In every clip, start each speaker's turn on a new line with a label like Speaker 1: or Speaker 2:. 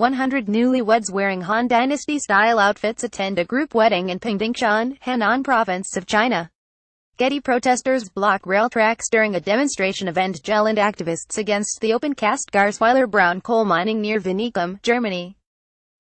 Speaker 1: 100 newlyweds wearing Han Dynasty-style outfits attend a group wedding in Pingdingshan, Henan Province of China. Getty protesters block rail tracks during a demonstration of End Gelände activists against the open-cast Garsweiler brown coal mining near Vinicum, Germany.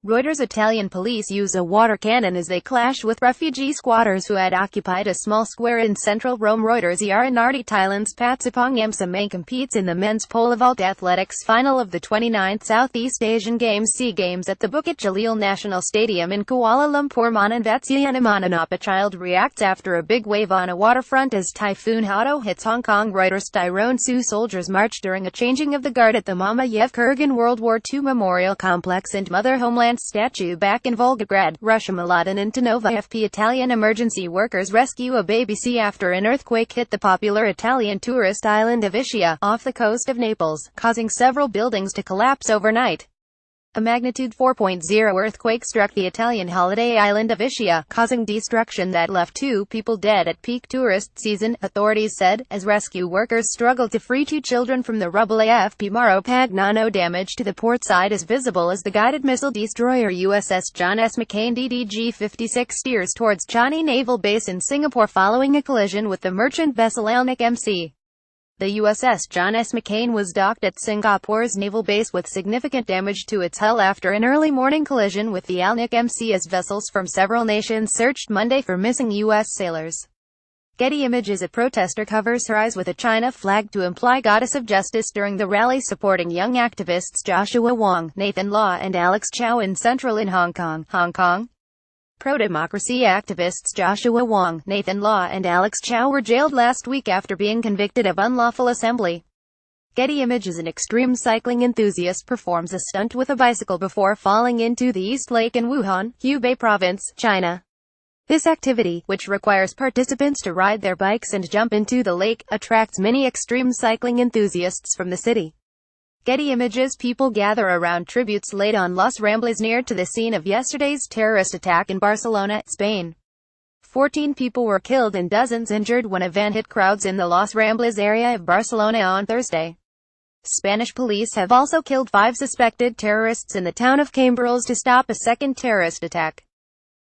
Speaker 1: Reuters Italian police use a water cannon as they clash with refugee squatters who had occupied a small square in central Rome. Reuters Yaranardi Thailand's Patsipong Amsamay competes in the men's pole vault athletics final of the 29th Southeast Asian Games SEA Games at the Bukit Jalil National Stadium in Kuala Lumpur. Mananvatsianamananapa child reacts after a big wave on a waterfront as Typhoon Hato hits Hong Kong. Reuters Tyrone Sioux soldiers march during a changing of the guard at the Mamayev Kurgan World War II Memorial Complex and Mother Homeland statue back in Volgograd, Russia. Mladen and Tanova FP Italian emergency workers rescue a baby sea after an earthquake hit the popular Italian tourist island of Ischia, off the coast of Naples, causing several buildings to collapse overnight. A magnitude 4.0 earthquake struck the Italian holiday island of Ischia, causing destruction that left 2 people dead at peak tourist season, authorities said, as rescue workers struggled to free 2 children from the rubble. AFP Maro Pagnano. Damage to the port side is visible as the guided missile destroyer USS John S. McCain DDG-56 steers towards Changi Naval Base in Singapore following a collision with the merchant vessel Alnic MC. The USS John S. McCain was docked at Singapore's naval base with significant damage to its hull after an early morning collision with the Alnic MC as vessels from several nations searched Monday for missing U.S. sailors. Getty Images. A protester covers her eyes with a China flag to imply goddess of justice during the rally supporting young activists Joshua Wong, Nathan Law and Alex Chow in Hong Kong. Pro-democracy activists Joshua Wong, Nathan Law and Alex Chow were jailed last week after being convicted of unlawful assembly. Getty Images. An extreme cycling enthusiast performs a stunt with a bicycle before falling into the East Lake in Wuhan, Hubei Province, China. This activity, which requires participants to ride their bikes and jump into the lake, attracts many extreme cycling enthusiasts from the city. Getty Images. People gather around tributes laid on Los Rambles near to the scene of yesterday's terrorist attack in Barcelona, Spain. 14 people were killed and dozens injured when a van hit crowds in the Los Rambles area of Barcelona on Thursday. Spanish police have also killed 5 suspected terrorists in the town of Cambrils to stop a second terrorist attack.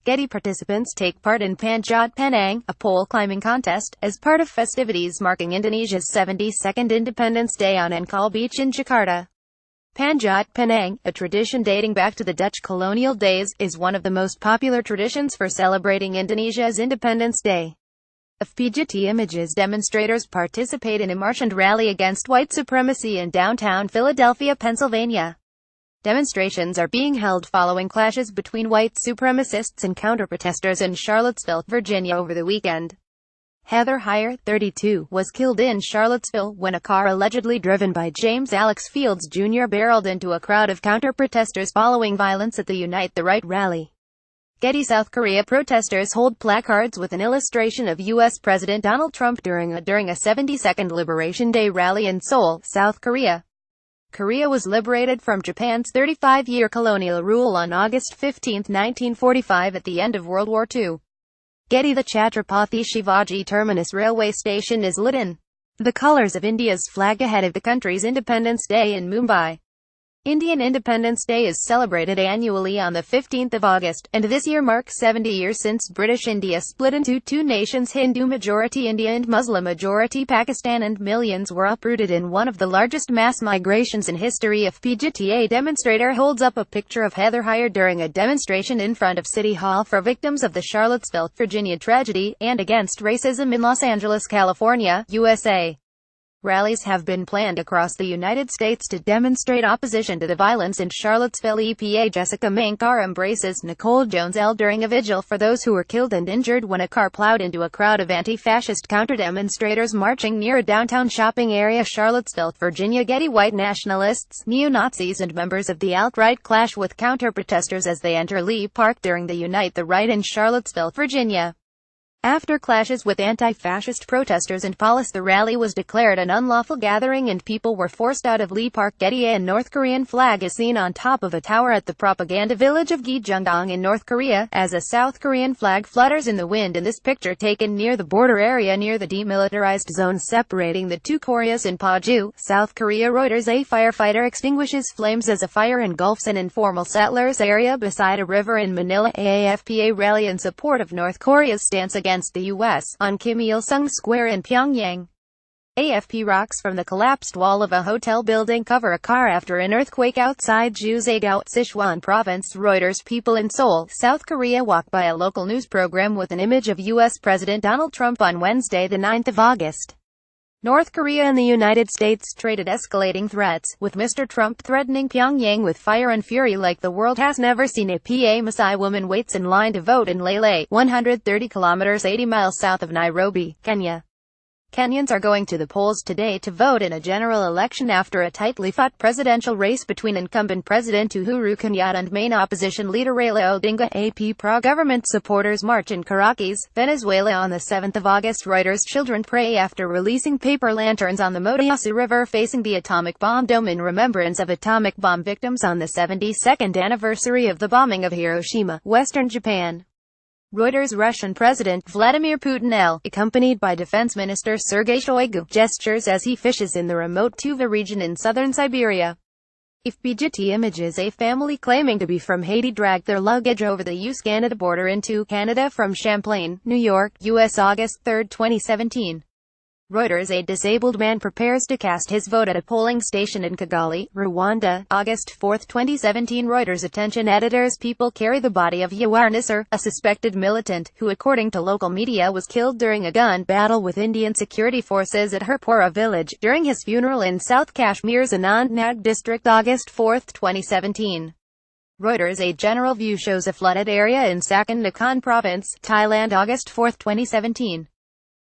Speaker 1: Getty participants take part in Panjat Penang, a pole climbing contest, as part of festivities marking Indonesia's 72nd Independence Day on Ankal Beach in Jakarta. Panjat Penang, a tradition dating back to the Dutch colonial days, is one of the most popular traditions for celebrating Indonesia's Independence Day. Getty Images. Demonstrators participate in a march and rally against white supremacy in downtown Philadelphia, Pennsylvania. Demonstrations are being held following clashes between white supremacists and counter-protesters in Charlottesville, Virginia over the weekend. Heather Heyer, 32, was killed in Charlottesville when a car allegedly driven by James Alex Fields Jr. barreled into a crowd of counter-protesters following violence at the Unite the Right rally. Getty. South Korea protesters hold placards with an illustration of U.S. President Donald Trump during a 72nd Liberation Day rally in Seoul, South Korea. Korea was liberated from Japan's 35-year colonial rule on August 15, 1945 at the end of World War II. Getty. The Chhatrapati Shivaji Terminus railway station is lit in the colors of India's flag ahead of the country's Independence Day in Mumbai. Indian Independence Day is celebrated annually on the 15th of August, and this year marks 70 years since British India split into 2 nations, Hindu-majority India and Muslim-majority Pakistan, and millions were uprooted in one of the largest mass migrations in history. A demonstrator holds up a picture of Heather Heyer during a demonstration in front of City Hall for victims of the Charlottesville, Virginia tragedy, and against racism in Los Angeles, California, USA. Rallies have been planned across the United States to demonstrate opposition to the violence in Charlottesville. EPA Jessica Mankar embraces Nicole Jones L. during a vigil for those who were killed and injured when a car plowed into a crowd of anti-fascist counter-demonstrators marching near a downtown shopping area, Charlottesville, Virginia. Getty. White nationalists, neo-Nazis and members of the alt-right clash with counter-protesters as they enter Lee Park during the Unite the Right in Charlottesville, Virginia. After clashes with anti-fascist protesters in Palis, the rally was declared an unlawful gathering and people were forced out of Lee Park. Getty. A North Korean flag is seen on top of a tower at the propaganda village of Gyeongdong in North Korea, as a South Korean flag flutters in the wind in this picture taken near the border area near the demilitarized zone separating the two Koreas in Paju, South Korea. Reuters. A firefighter extinguishes flames as a fire engulfs an informal settlers area beside a river in Manila. AFP. A rally in support of North Korea's stance against the U.S. on Kim Il-sung Square in Pyongyang. AFP. Rocks from the collapsed wall of a hotel building cover a car after an earthquake outside Jusaegao, Sichuan Province. Reuters. People in Seoul, South Korea walk by a local news program with an image of U.S. President Donald Trump on Wednesday, the 9th of August. North Korea and the United States traded escalating threats, with Mr. Trump threatening Pyongyang with fire and fury like the world has never seen. A Masai woman waits in line to vote in Lele, 130 kilometers 80 miles south of Nairobi, Kenya. Kenyans are going to the polls today to vote in a general election after a tightly fought presidential race between incumbent President Uhuru Kenyatta and main opposition leader Raila Odinga. AP. Pro-government supporters march in Caracas, Venezuela on the 7th of August. Reuters. Children pray after releasing paper lanterns on the Motiasi River facing the atomic bomb dome in remembrance of atomic bomb victims on the 72nd anniversary of the bombing of Hiroshima, Western Japan. Reuters. Russian President Vladimir Putin, accompanied by Defense Minister Sergei Shoigu, gestures as he fishes in the remote Tuva region in southern Siberia. IFBGT images. A family claiming to be from Haiti dragged their luggage over the US-Canada border into Canada from Champlain, New York, U.S. August 3, 2017. Reuters. A disabled man prepares to cast his vote at a polling station in Kigali, Rwanda, August 4, 2017. Reuters. Attention editors. People carry the body of Yawar Nisser, a suspected militant, who according to local media was killed during a gun battle with Indian security forces at Harpura village, during his funeral in South Kashmir's Anantnag district, August 4, 2017. Reuters. A general view shows a flooded area in Sakan Nakhon province, Thailand, August 4, 2017.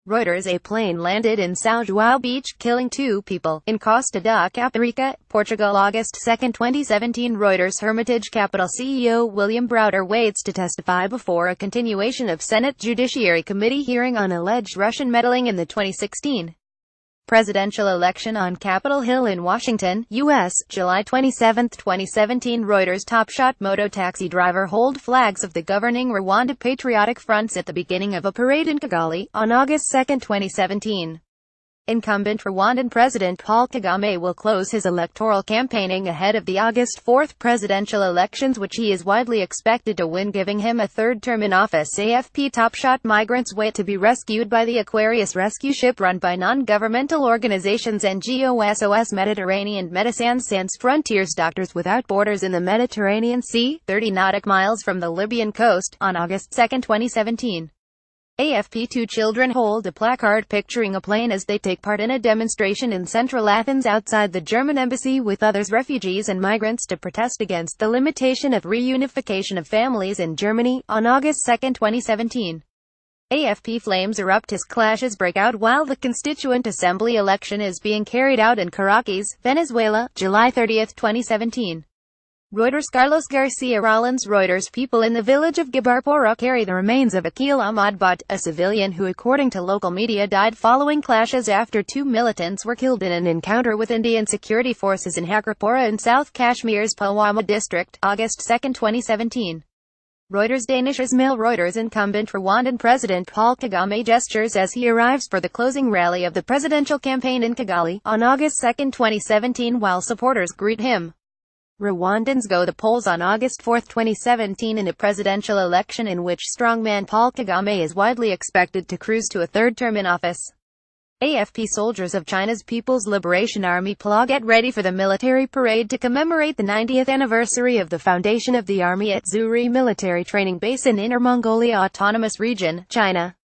Speaker 1: Reuters. A plane landed in São João Beach, killing 2 people, in Costa da Caparica, Portugal, August 2, 2017. Reuters. Hermitage Capital CEO William Browder waits to testify before a continuation of Senate Judiciary Committee hearing on alleged Russian meddling in the 2016 presidential election on Capitol Hill in Washington, U.S., July 27, 2017. Reuters. Top shot moto taxi driver hold flags of the governing Rwanda Patriotic Fronts at the beginning of a parade in Kigali, on August 2, 2017. Incumbent Rwandan President Paul Kagame will close his electoral campaigning ahead of the August 4 presidential elections, which he is widely expected to win, giving him a third term in office. AFP. Top shot migrants wait to be rescued by the Aquarius rescue ship run by non-governmental organizations NGO SOS Mediterranean Médecins Sans Frontières Doctors Without Borders in the Mediterranean Sea, 30 nautical miles from the Libyan coast, on August 2, 2017. AFP. 2 children hold a placard picturing a plane as they take part in a demonstration in central Athens outside the German embassy with others refugees and migrants to protest against the limitation of reunification of families in Germany, on August 2, 2017. AFP. Flames erupt as clashes break out while the Constituent Assembly election is being carried out in Caracas, Venezuela, July 30, 2017. Reuters. Carlos Garcia Rollins. Reuters. People in the village of Gibarpora carry the remains of Akil Ahmad Bhatt, a civilian who according to local media died following clashes after 2 militants were killed in an encounter with Indian security forces in Hakrapura in South Kashmir's Pulwama district, August 2, 2017. Reuters. Danish Ismail. Reuters. Incumbent Rwandan President Paul Kagame gestures as he arrives for the closing rally of the presidential campaign in Kigali, on August 2, 2017, while supporters greet him. Rwandans go to the polls on August 4, 2017 in a presidential election in which strongman Paul Kagame is widely expected to cruise to a third term in office. AFP. Soldiers of China's People's Liberation Army PLA get ready for the military parade to commemorate the 90th anniversary of the foundation of the army at Zuri Military Training Base in Inner Mongolia Autonomous Region, China.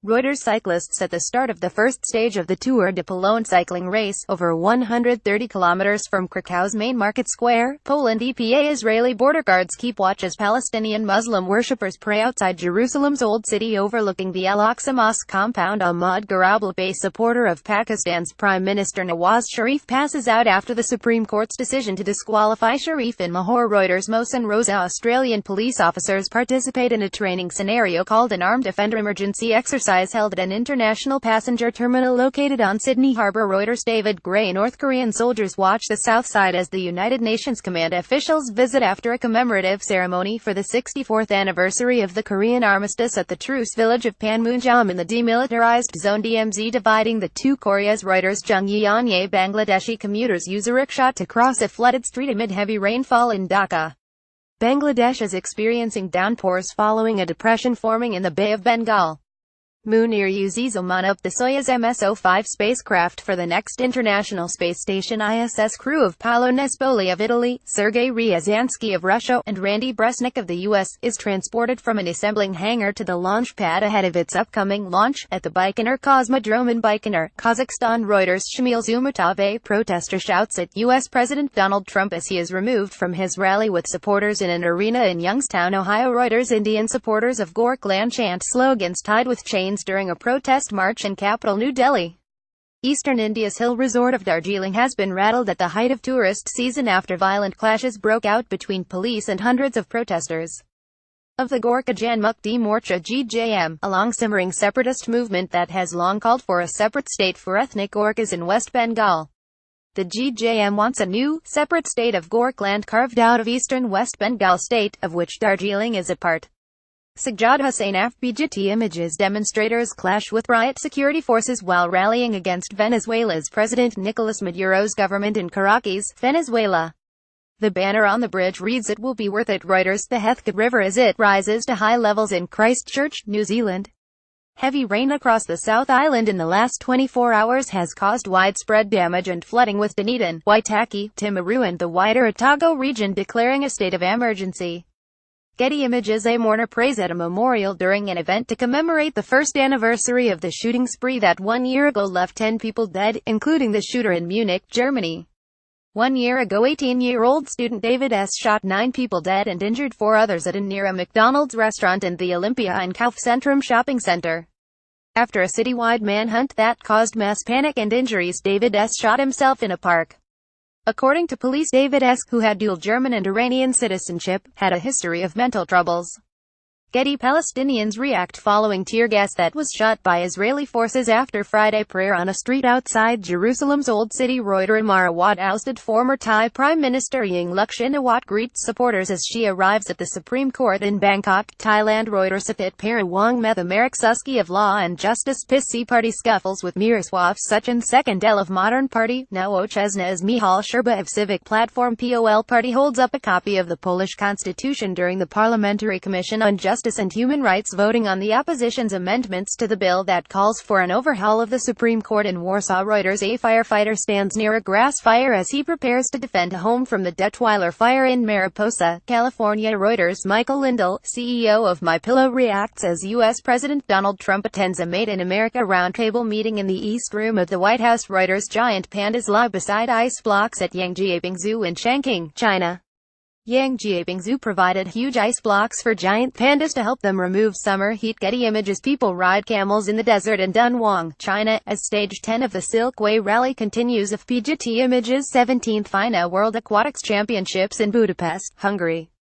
Speaker 1: Reuters. Cyclists at the start of the first stage of the Tour de Pologne cycling race, over 130 kilometers from Krakow's main market square, Poland. EPA Israeli border guards keep watch as Palestinian Muslim worshippers pray outside Jerusalem's Old City overlooking the Al-Aqsa Mosque compound. Ahmad Garabal, a supporter of Pakistan's Prime Minister Nawaz Sharif, passes out after the Supreme Court's decision to disqualify Sharif in Lahore. Reuters. Mohsen Rosa. Australian police officers participate in a training scenario called an armed offender emergency exercise held at an international passenger terminal located on Sydney Harbour. Reuters. David Gray. North Korean soldiers watch the south side as the United Nations command officials visit after a commemorative ceremony for the 64th anniversary of the Korean armistice at the truce village of Panmunjom in the demilitarized zone DMZ dividing the two Koreas. Reuters. Jung Yeonye. Bangladeshi commuters use a rickshaw to cross a flooded street amid heavy rainfall in Dhaka. Bangladesh is experiencing downpours following a depression forming in the Bay of Bengal. Munir uses Oman up the Soyuz MS-05 spacecraft for the next International Space Station ISS crew of Paolo Nespoli of Italy, Sergei Ryazanskiy of Russia, and Randy Bresnik of the US, is transported from an assembling hangar to the launch pad ahead of its upcoming launch, at the Baikonur Cosmodrome in Baikonur, Kazakhstan. Reuters. Shamil Zumutov. A protester shouts at US President Donald Trump as he is removed from his rally with supporters in an arena in Youngstown, Ohio. Reuters. Indian supporters of Gorkland chant slogans tied with chains during a protest march in capital New Delhi. Eastern India's hill resort of Darjeeling has been rattled at the height of tourist season after violent clashes broke out between police and hundreds of protesters of the Gorkha Janmukti Morcha (GJM), a long-simmering separatist movement that has long called for a separate state for ethnic Gorkhas in West Bengal. The GJM wants a new, separate state of Gorkland carved out of eastern West Bengal state, of which Darjeeling is a part. Sajjad Hussain. FBGT images. Demonstrators clash with riot security forces while rallying against Venezuela's President Nicolas Maduro's government in Caracas, Venezuela. The banner on the bridge reads, "It will be worth it." Reuters. The Hethkot River as it rises to high levels in Christchurch, New Zealand. Heavy rain across the South Island in the last 24 hours has caused widespread damage and flooding, with Dunedin, Waitaki, Timaru and the wider Otago region declaring a state of emergency. Getty Images. A mourner prays at a memorial during an event to commemorate the first anniversary of the shooting spree that 1 year ago left 10 people dead, including the shooter in Munich, Germany. 1 year ago, 18-year-old student David S. shot 9 people dead and injured 4 others at and near a McDonald's restaurant and the Olympia in Kaufzentrum shopping center. After a citywide manhunt that caused mass panic and injuries, David S. shot himself in a park. According to police, David S., who had dual German and Iranian citizenship, had a history of mental troubles. Getty. Palestinians react following tear gas that was shot by Israeli forces after Friday prayer on a street outside Jerusalem's Old City. Reuters. Marawat ousted former Thai Prime Minister Yingluck Shinawatra greets supporters as she arrives at the Supreme Court in Bangkok, Thailand. Reuters. Apit Parawang Meth. Merrick Susky of Law and Justice Pissi Party scuffles with Miroslav Suchin Secondel of Modern Party. Nowoczesna. As Michal Sherba of Civic Platform POL Party holds up a copy of the Polish Constitution during the Parliamentary Commission on Justice and Human Rights voting on the opposition's amendments to the bill that calls for an overhaul of the Supreme Court in Warsaw. Reuters. A firefighter stands near a grass fire as he prepares to defend a home from the Detweiler fire in Mariposa, California. Reuters. Michael Lindell, CEO of MyPillow, reacts as U.S. President Donald Trump attends a Made in America roundtable meeting in the East Room of the White House. Reuters. Giant pandas lie beside ice blocks at Yangjiabing Zoo in Changqing, China. Yangjiabing Zoo provided huge ice blocks for giant pandas to help them remove summer heat. Getty Images. People ride camels in the desert in Dunhuang, China, as Stage 10 of the Silkway Rally continues. FPGT Images. 17th FINA World Aquatics Championships in Budapest, Hungary.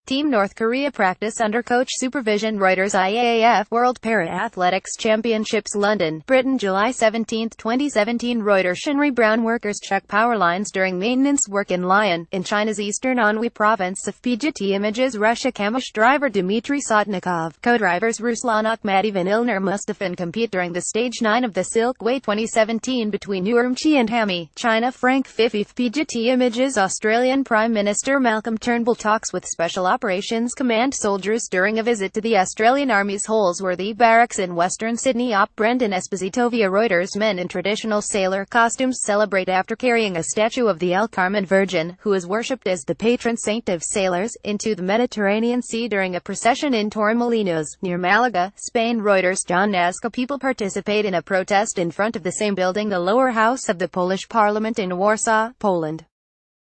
Speaker 1: Team North Korea practice under coach supervision. Reuters. IAAF World Para-Athletics Championships London, Britain, July 17, 2017. Reuters. Shinri Brown workers check power lines during maintenance work in Lyon, in China's eastern Anhui province. Of PGT Images. Russia. Kamush driver Dmitry Sotnikov, co-drivers Ruslan Akhmadiev and Ilnur Mustafin compete during the Stage 9 of the Silkway 2017 between Urumqi and Hami, China. Frank Fifi. PGT Images. Australian Prime Minister Malcolm Turnbull talks with Special Operations Command soldiers during a visit to the Australian Army's Holsworthy Barracks in Western Sydney. Brendan Esposito via Reuters. Men in traditional sailor costumes celebrate after carrying a statue of the El Carmen Virgin, who is worshipped as the patron saint of sailors, into the Mediterranean Sea during a procession in Torremolinos, near Malaga, Spain. Reuters. John Nazca. People participate in a protest in front of the same building, the lower house of the Polish Parliament in Warsaw, Poland.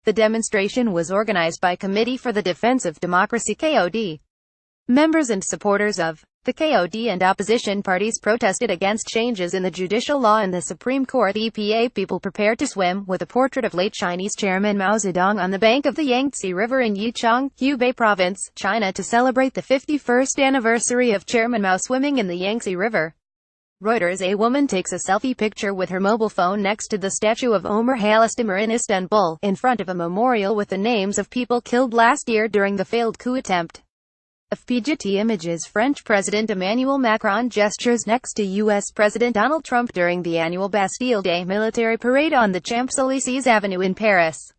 Speaker 1: The demonstration was organized by Committee for the Defense of Democracy (KOD). Members and supporters of the KOD and opposition parties protested against changes in the judicial law and the Supreme Court. EPA. People prepared to swim with a portrait of late Chinese Chairman Mao Zedong on the bank of the Yangtze River in Yichang, Hubei Province, China, to celebrate the 51st anniversary of Chairman Mao swimming in the Yangtze River. Reuters. A woman takes a selfie picture with her mobile phone next to the statue of Ömer Halis in Istanbul, in front of a memorial with the names of people killed last year during the failed coup attempt. FPGT images. French President Emmanuel Macron gestures next to U.S. President Donald Trump during the annual Bastille Day military parade on the Champs-Élysées Avenue in Paris.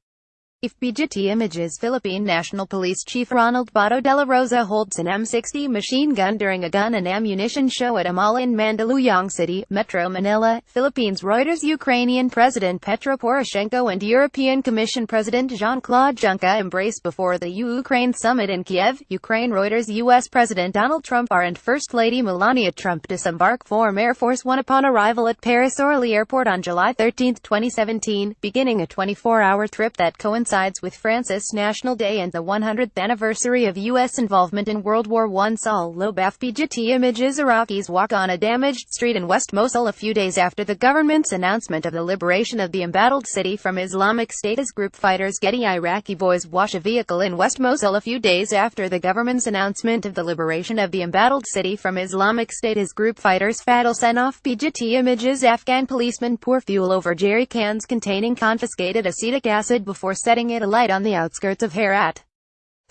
Speaker 1: FPGT images. Philippine National Police Chief Ronald Bato de la Rosa holds an M60 machine gun during a gun and ammunition show at a mall in Mandaluyong City, Metro Manila, Philippines. Reuters. Ukrainian President Petro Poroshenko and European Commission President Jean-Claude Juncker embrace before the Ukraine summit in Kiev, Ukraine. Reuters. U.S. President Donald Trump and First Lady Melania Trump disembark from Air Force One upon arrival at Paris-Orly Airport on July 13, 2017, beginning a 24-hour trip that coincides with France's National Day and the 100th anniversary of U.S. involvement in World War I. Saul Loeb. FPGT images. Iraqis walk on a damaged street in West Mosul a few days after the government's announcement of the liberation of the embattled city from Islamic State group fighters. Getty. Iraqi boys wash a vehicle in West Mosul a few days after the government's announcement of the liberation of the embattled city from Islamic State group fighters. Fadil sent off. FPGT images. Afghan policemen pour fuel over jerry cans containing confiscated acetic acid before setting it alight on the outskirts of Herat.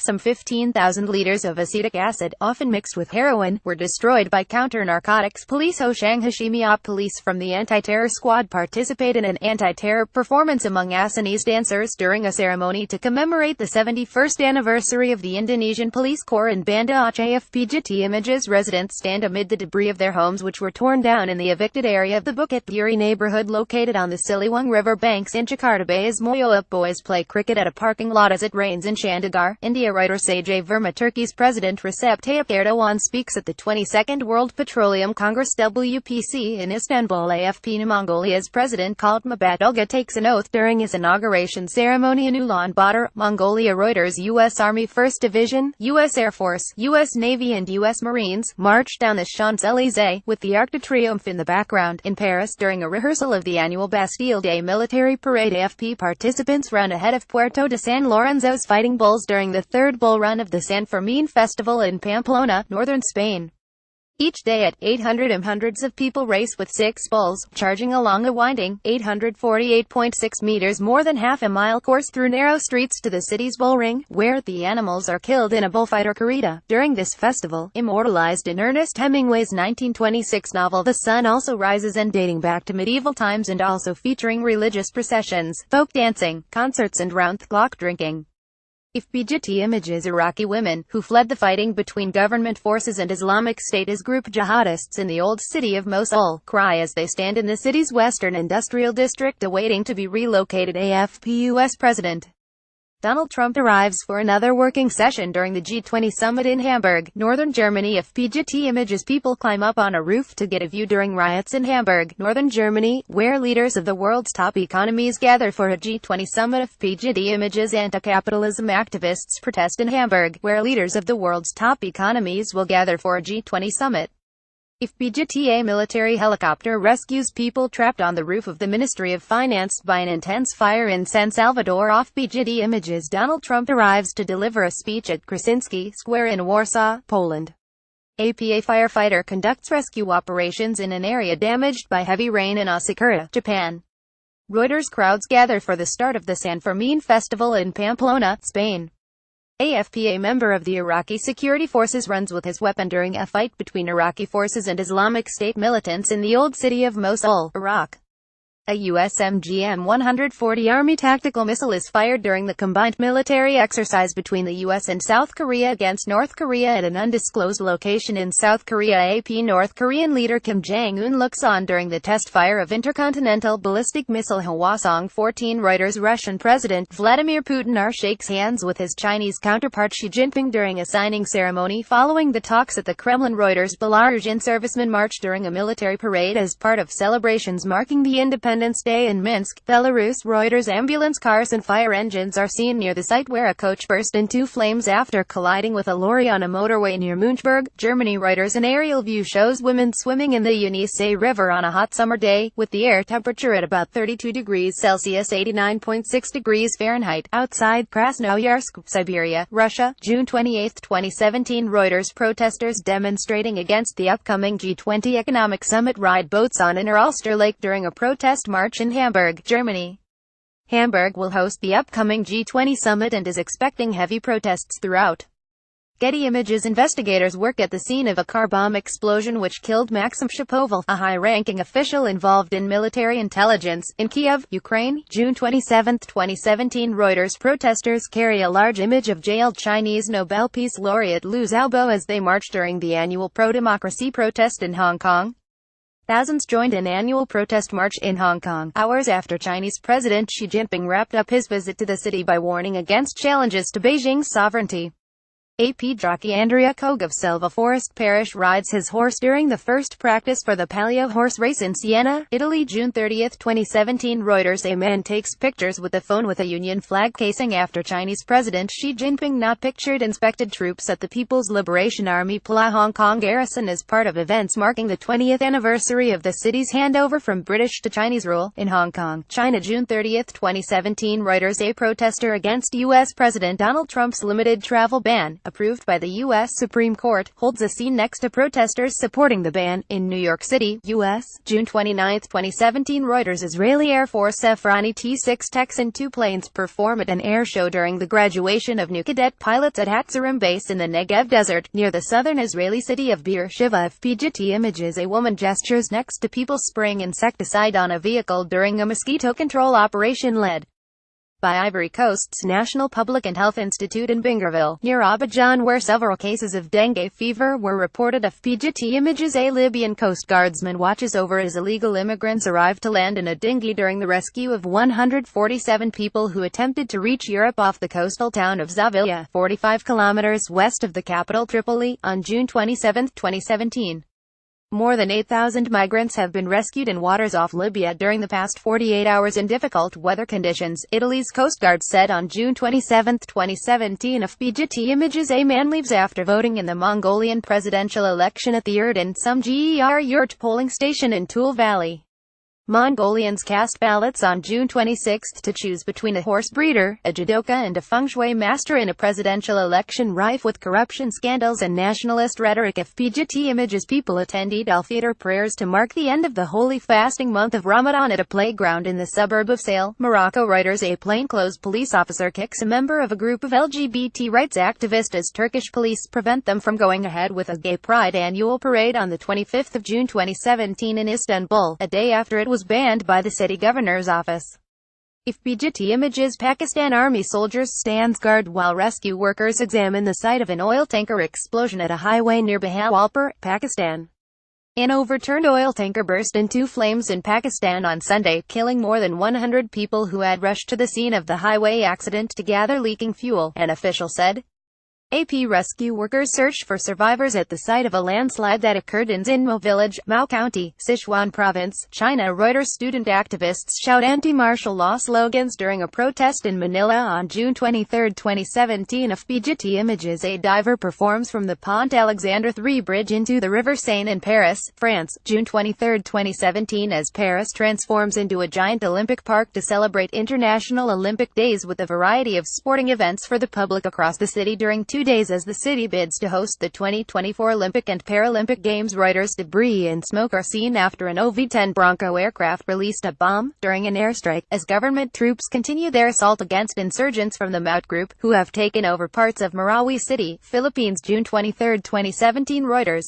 Speaker 1: Some 15,000 liters of acetic acid, often mixed with heroin, were destroyed by counter-narcotics police. Hoshang Hashimi. Police from the anti-terror squad participate in an anti-terror performance among Assamese dancers during a ceremony to commemorate the 71st anniversary of the Indonesian Police Corps in Banda Aceh. FPGT images. Residents stand amid the debris of their homes which were torn down in the evicted area of the Bukit Duri neighborhood located on the Siliwangi River banks in Jakarta Bay. As Moyo boys play cricket at a parking lot as it rains in Chandigarh, India. Reuters. Ajay Verma. Turkey's President Recep Tayyip Erdogan speaks at the 22nd World Petroleum Congress WPC in Istanbul. AFP. Mongolia's President Khaltmabad Ulga takes an oath during his inauguration ceremony in Ulaanbaatar, Mongolia. Reuters. U.S. Army 1st Division, U.S. Air Force, U.S. Navy and U.S. Marines marched down the Champs-Élysées, with the Arc de Triomphe in the background, in Paris during a rehearsal of the annual Bastille Day military parade. AFP. Participants ran ahead of Puerto de San Lorenzo's Fighting Bulls during the third bull run of the San Fermin Festival in Pamplona, northern Spain. Each day at 800 am, hundreds of people race with 6 bulls, charging along a winding, 848.6 meters, more than half a mile course through narrow streets to the city's bull ring, where the animals are killed in a bullfight or corrida. During this festival, immortalized in Ernest Hemingway's 1926 novel The Sun Also Rises and dating back to medieval times, and also featuring religious processions, folk dancing, concerts and round-the-clock drinking. FPGT images. Iraqi women, who fled the fighting between government forces and Islamic State group jihadists in the old city of Mosul, cry as they stand in the city's western industrial district awaiting to be relocated. AFP. U.S. President Donald Trump arrives for another working session during the G20 summit in Hamburg, northern Germany. FPGT images. People climb up on a roof to get a view during riots in Hamburg, northern Germany, where leaders of the world's top economies gather for a G20 summit. FPGT images. Anti-capitalism activists protest in Hamburg, where leaders of the world's top economies will gather for a G20 summit. FPGT. Military helicopter rescues people trapped on the roof of the Ministry of Finance by an intense fire in San Salvador. FPGT images. Donald Trump arrives to deliver a speech at Krasinski Square in Warsaw, Poland. APA firefighter conducts rescue operations in an area damaged by heavy rain in Asakura, Japan. Reuters. Crowds gather for the start of the San Fermin Festival in Pamplona, Spain. AFP. A member of the Iraqi security forces runs with his weapon during a fight between Iraqi forces and Islamic State militants in the old city of Mosul, Iraq. A U.S. MGM-140 Army tactical missile is fired during the combined military exercise between the U.S. and South Korea against North Korea at an undisclosed location in South Korea. AP North Korean leader Kim Jong-un looks on during the test fire of intercontinental ballistic missile Hwasong-14. Reuters. Russian President Vladimir Putin shakes hands with his Chinese counterpart Xi Jinping during a signing ceremony following the talks at the Kremlin. Reuters. Belarusian servicemen marched during a military parade as part of celebrations marking the Independence Day in Minsk, Belarus. Reuters. Ambulance cars and fire engines are seen near the site where a coach burst into flames after colliding with a lorry on a motorway near Munchberg, Germany. Reuters. An aerial view shows women swimming in the Yenisei River on a hot summer day, with the air temperature at about 32 degrees Celsius (89.6 degrees Fahrenheit) outside Krasnoyarsk, Siberia, Russia, June 28, 2017. Reuters. Protesters demonstrating against the upcoming G20 economic summit ride boats on Inner Ulster Lake during a protest march in Hamburg, Germany. Hamburg will host the upcoming G20 summit and is expecting heavy protests throughout. Getty Images. Investigators work at the scene of a car bomb explosion which killed Maxim Shapoval, a high-ranking official involved in military intelligence, in Kiev, Ukraine, June 27, 2017. Reuters. Protesters carry a large image of jailed Chinese Nobel Peace Laureate Liu Xiaobo as they march during the annual pro-democracy protest in Hong Kong. Thousands joined an annual protest march in Hong Kong, hours after Chinese President Xi Jinping wrapped up his visit to the city by warning against challenges to Beijing's sovereignty. AP jockey Andrea Koch of Selva Forest Parish rides his horse during the first practice for the Palio horse race in Siena, Italy, June 30, 2017. Reuters. A man takes pictures with a phone with a Union flag casing after Chinese President Xi Jinping not pictured inspected troops at the People's Liberation Army Pla Hong Kong garrison as part of events marking the 20th anniversary of the city's handover from British to Chinese rule in Hong Kong, China, June 30, 2017. Reuters. A protester against U.S. President Donald Trump's limited travel ban, approved by the U.S. Supreme Court, holds a scene next to protesters supporting the ban, in New York City, U.S., June 29, 2017. Reuters. Israeli Air Force F-1 T-6 Texan II planes perform at an air show during the graduation of new cadet pilots at Hatzerim Base in the Negev Desert, near the southern Israeli city of Beersheba. FPGT Images. A woman gestures next to people spraying insecticide on a vehicle during a mosquito control operation led by Ivory Coast's National Public and Health Institute in Bingerville, near Abidjan, where several cases of dengue fever were reported. FPGT Images. A Libyan Coast Guardsman watches over as illegal immigrants arrive to land in a dinghy during the rescue of 147 people who attempted to reach Europe off the coastal town of Zawiya, 45 kilometers west of the capital Tripoli, on June 27, 2017. More than 8,000 migrants have been rescued in waters off Libya during the past 48 hours in difficult weather conditions, Italy's Coast Guard said on June 27, 2017. FPGT Images. A man leaves after voting in the Mongolian presidential election at the Erden Sumger Yurt polling station in Tool Valley. Mongolians cast ballots on June 26 to choose between a horse breeder, a judoka and a feng shui master in a presidential election rife with corruption scandals and nationalist rhetoric. FPGT Images. People attend Eid al-Fitr prayers to mark the end of the holy fasting month of Ramadan at a playground in the suburb of Sale, Morocco. Reuters. A plainclothes police officer kicks a member of a group of LGBT rights activists as Turkish police prevent them from going ahead with a gay pride annual parade on the 25th of June 2017 in Istanbul, a day after it was banned by the city governor's office. FPGT Images. Pakistan Army soldiers stands guard while rescue workers examine the site of an oil tanker explosion at a highway near Bahawalpur, Pakistan. An overturned oil tanker burst into flames in Pakistan on Sunday, killing more than 100 people who had rushed to the scene of the highway accident to gather leaking fuel, an official said. AP rescue workers searched for survivors at the site of a landslide that occurred in Zinmo Village, Mao County, Sichuan Province, China. Reuters. Student activists shout anti-martial law slogans during a protest in Manila on June 23, 2017. FPGT Images. A diver performs from the Pont Alexandre III bridge into the River Seine in Paris, France, June 23, 2017 as Paris transforms into a giant Olympic park to celebrate International Olympic Days with a variety of sporting events for the public across the city during 2 days as the city bids to host the 2024 Olympic and Paralympic Games. Reuters. Debris and smoke are seen after an OV-10 Bronco aircraft released a bomb during an airstrike, as government troops continue their assault against insurgents from the Maut Group, who have taken over parts of Marawi City, Philippines, June 23, 2017. Reuters.